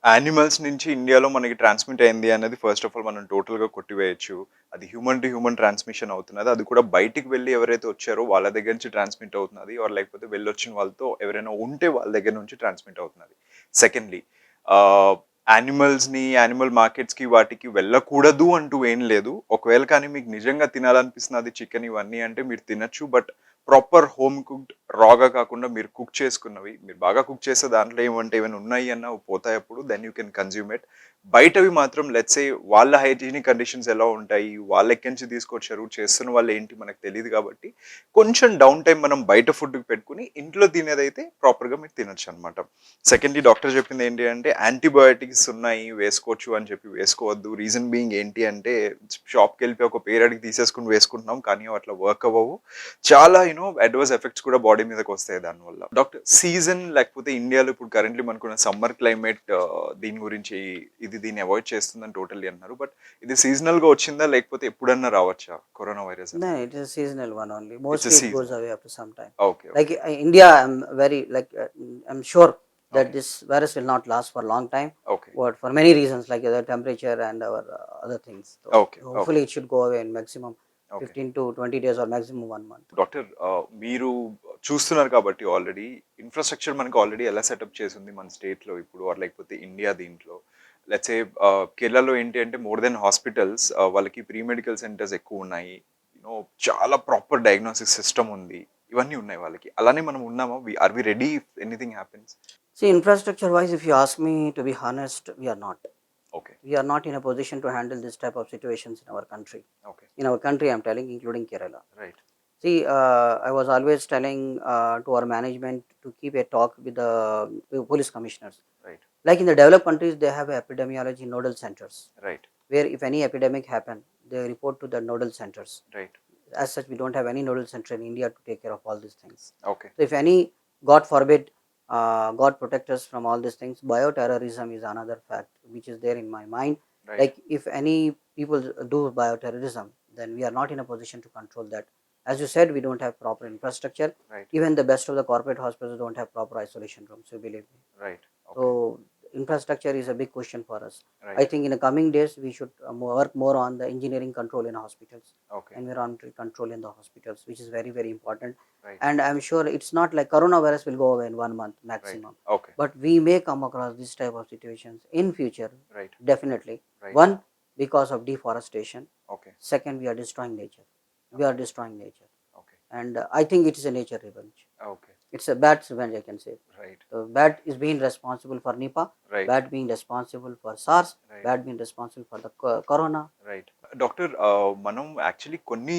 Animals నుంచి ఇండియాలో మనకి ట్రాన్స్మిట్ అయింది అనేది ఫస్ట్ ఆఫ్ ఆల్ మనం టోటల్‌గా కొట్టివేయొచ్చు. అది హ్యూమన్ టు హ్యూమన్ ట్రాన్స్మిషన్ అవుతున్నది. అది కూడా బయటికి వెళ్లి ఎవరైతే వచ్చారో వాళ్ళ దగ్గర నుంచి ట్రాన్స్మిట్ అవుతున్నది. ఆర్ లేకపోతే వెళ్ళొచ్చిన వాళ్ళతో ఎవరైనా ఉంటే వాళ్ళ దగ్గర నుంచి ట్రాన్స్మిట్ అవుతున్నది. సెకండ్‌లీ ఆహ్, యానిమల్స్‌ని యానిమల్ మార్కెట్స్‌కి వాటికి వెళ్ళకూడదు అంటూ ఏం లేదు. ఒకవేళ కానీ మీకు నిజంగా తినాలనిపిస్తున్నది చికెన్ ఇవన్నీ అంటే మీరు తినొచ్చు. బట్ ప్రాపర్ హోమ్ కుక్డ్ రాగా కాకుండా మీరు కుక్ చేసుకున్నవి మీరు బాగా కుక్ చేస్తే దాంట్లో ఏమంటే ఏమైనా ఉన్నాయి అన్న పోతాయి అప్పుడు then you can consume it. బయటవి మాత్రం లెట్స్ సే వాళ్ళ హైజీనిక్ కండిషన్స్ ఎలా ఉంటాయి, వాళ్ళు ఎక్కడి నుంచి తీసుకొచ్చారు, చేస్తున్న వాళ్ళు ఏంటి మనకు తెలియదు కాబట్టి కొంచెం డౌన్ టైం మనం బయట ఫుడ్ పెట్టుకుని ఇంట్లో తినేదైతే ప్రాపర్గా మీరు తినొచ్చు అనమాట. సెకండ్లీ డాక్టర్ చెప్పింది ఏంటి అంటే యాంటీబయాటిక్స్ ఉన్నాయి వేసుకోవచ్చు అని చెప్పి వేసుకోవద్దు. రీజన్ బీయింగ్ ఏంటి అంటే షాప్కి వెళ్ళి ఒక పేరడికి తీసేసుకుని వేసుకుంటున్నాం కానీ అవి అట్లా వర్క్ అవ్వవు. చాలా అడ్వర్స్ ఎఫెక్ట్స్ కూడా బాడీ మీదకి వస్తాయి దానివల్ల. డాక్టర్ సీజన్ లేకపోతే ఇండియాలో ఇప్పుడు కరెంట్లీ మనకున్న సమ్మర్ క్లైమేట్ దీని గురించి దీన్ని అవాయిడ్ చేస్తుందని టోటల్లీ అన్నారు. బట్ ఇది సీజనల్ గా వచ్చిందా లేకపోతే ఎప్పుడన్నా రావచ్చా కరోనా వైరస్ No, అనేది? it is a seasonal one only. It's Mostly it goes season. away after some time. Okay Like okay India, I'm very I'm sure that okay this virus will not last for a long time. Okay But for many reasons like the temperature and our other things. So okay okay hopefully it should go away in maximum okay 15 to 20 days or maximum 1 month. Doctor మీరు చూస్తున్నారు కాబట్టి already infrastructure మనకు already ఎలా setup చేసి ఉంది మన స్టేట్లో ఇప్పుడు ఆర్ లేకపోతే ఇండియా దీంట్లో లెట్స్ సే కేరళలో ఏంటి అంటే మోర్ దెన్ హాస్పిటల్స్ వాళ్ళకి ప్రీ మెడికల్ సెంటర్స్ ఎక్కువ ఉన్నాయి. చాలా ప్రాపర్ డయాగ్నోసిస్ సిస్టమ్ ఉంది. ఇవన్నీ ఉన్నాయి వాళ్ళకి. అలానే మనం ఉన్నామా? Are we ready if anything happens? See, infrastructure wise, if you ask me to be honest, we are not. Okay We are not in a position to handle this type of situations in our country. Okay In our country, I'm telling, including Kerala. Right See, I was always telling to our management to keep a talk with the police commissioners. Right Like in the developed countries, they have epidemiology nodal centers right where if any epidemic happen, they report to the nodal centers. Right As such, we don't have any nodal center in India to take care of all these things. Okay So, if any, God forbid, God protect us from all these things, bioterrorism is another fact which is there in my mind. Right Like if any people do bioterrorism, then we are not in a position to control that. As you said, we don't have proper infrastructure. Right Even the best of the corporate hospitals don't have proper isolation rooms, you believe me. Right okay So infrastructure is a big question for us. I right think in the coming days we should work more on the engineering control in hospitals, okay environmental control in the hospitals, which is very very important. Right And I'm sure it's not like coronavirus will go away in 1 month right maximum, okay but we may come across this type of situations in future, right definitely. Right One, because of deforestation. Okay Second, we are destroying nature. We are destroying nature, okay and I think it is a nature revenge. Okay It's a bad revenge, I can say. Right So bad is being responsible for Nipah, right bad being responsible for SARS, right bad being responsible for the corona. Right doctor మనం actually కొన్ని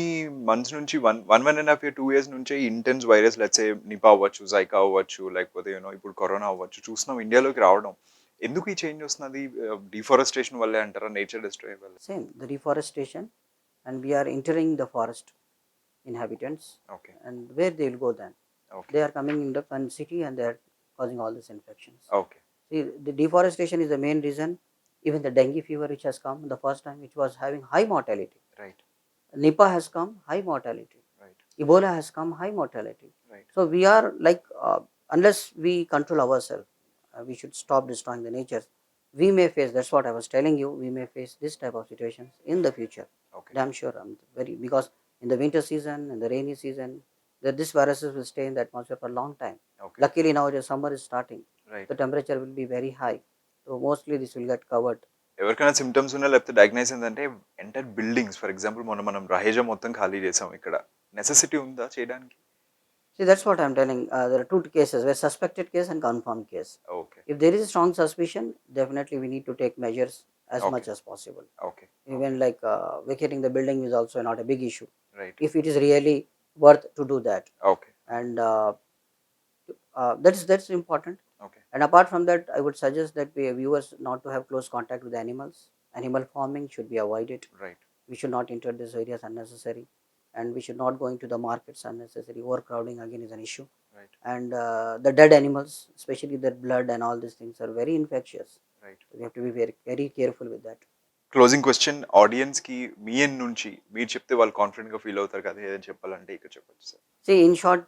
months నుంచి one and half year 2 years నుంచే intense virus let's say Nipah అవ్వచ్చు, JICA అవ్వచ్చు, లేకపోతే ఇప్పుడు corona అవ్వచ్చు చూస్తున్నాం ఇండియాలోకి రావడం. ఎందుకు ఈ చేంజ్ వస్తున్నది? డిఫారెస్టేషన్ వల్లే అంటారా? నేచర్ డిస్ట్రాయ్ వల్ల? Same, the deforestation, and we are entering the forest inhabitants, okay and where they will go then? Okay They are coming in the fun city and they are causing all these infections. Okay See, the deforestation is the main reason. Even the dengue fever which has come the first time, which was having high mortality. Right Nipah has come, high mortality. Right Ebola has come, high mortality. Right So we are like, unless we control ourselves, we should stop destroying the nature. We may face, that's what I was telling you, we may face this type of situations in the future. Okay Damn sure, I'm very, because in the winter season, in the rainy season, that this viruses will stay in the atmosphere for a long time. Okay Luckily now the summer is starting, right the temperature will be very high. So mostly this will get covered. ఎవరికైనా symptoms ఉన్నా లేకపోతే diagnose ఏంటంటే entire buildings for example మనం రహేజా మొత్తం ఖాళీ చేసాం ఇక్కడ. Necessity ఉందా చేయడానికి? See, that's what I'm telling. There are two cases, where suspected case and confirmed case. Okay If there is a strong suspicion, definitely we need to take measures as Okay. much as possible. Okay Even like vacating the building is also not a big issue right if it is really worth to do that. Okay And that's important. Okay And apart from that, I would suggest that viewers not to have close contact with animals. Animal farming should be avoided. Right We should not enter these areas unnecessary, and we should not go into the markets unnecessary. Overcrowding again is an issue. Right And the dead animals, especially their blood and all these things, are very infectious. Right We have to be very very careful with that. Closing question ఆడియన్స్‌కి మీ end నుంచి మీరు చెప్తే వాళ్ళు కాన్ఫిడెంట్‌గా feel అవుతారు కదా! ఏదైనా చెప్పాలంటే ఇక్కడ చెప్పొచ్చు sir. See, in short,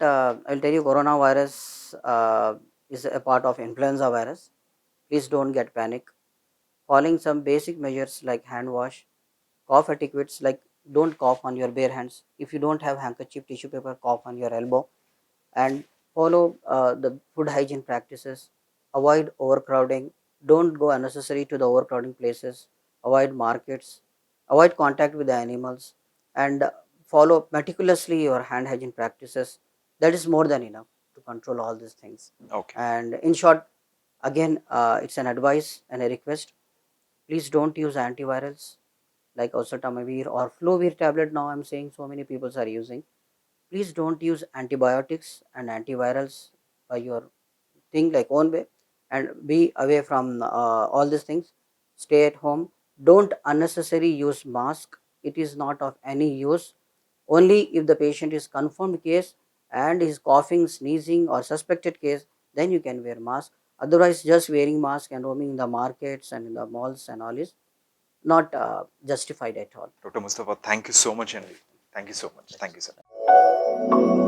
I'll tell you, coronavirus is a part of influenza virus. Please don't get panic. Following some basic measures like hand wash, cough etiquettes like don't cough on your bare hands. If you don't have handkerchief, tissue paper, cough on your elbow. And follow the food hygiene practices. Avoid overcrowding. Don't go unnecessary to the overcrowding places. Avoid markets. Avoid contact with the animals, and follow meticulously your hand hygiene practices. That is more than enough to control all these things. Okay. And in short, again, it's an advice and a request. Please don't use antivirals like oseltamivir or flovir tablet. Now I'm saying so many people are using. Please don't use antibiotics and antivirals by your thing like own way, and be away from all these things. Stay at home. Don't unnecessarily use mask. It is not of any use. Only if the patient is confirmed case and is coughing, sneezing or suspected case, then you can wear mask. Otherwise, just wearing mask and roaming in the markets and in the malls and all is not justified at all. Dr. Mustafa, thank you so much, and thank you so much. Thank you, sir.